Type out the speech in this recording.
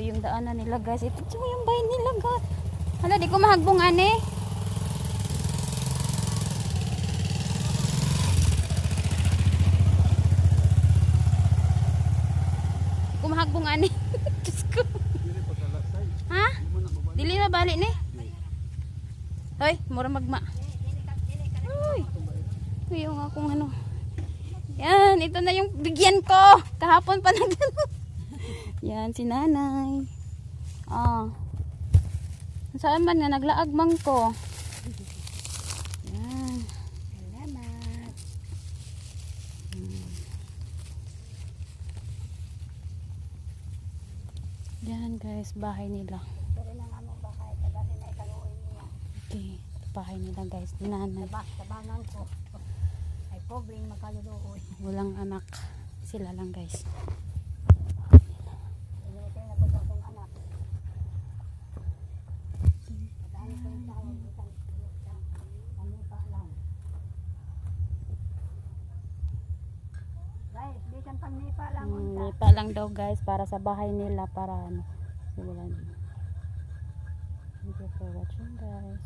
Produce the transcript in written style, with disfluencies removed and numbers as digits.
yung daanan nila guys. Ito yung bahay nila guys. Hala, di ko mahagbungan eh. Kumahagbungan eh. Diyos ko. Ha? Dili na balik ni? Hoy, mura magma. Uy. Uy, yung akong ano. Yan, ito na yung bigyan ko. Kahapon pa na gano'n. Yan, si nanay. Saan man nga, naglaagmang ko. Yan. Salamat. Yan guys, bahay nila. Okay, bahay nila guys, ni nanay. Tabangan ko. Ay pobreng makaluluoy. Walang anak. Sila lang guys. Nipa lang daw guys para sa bahay nila para ano. Thank you for watching guys.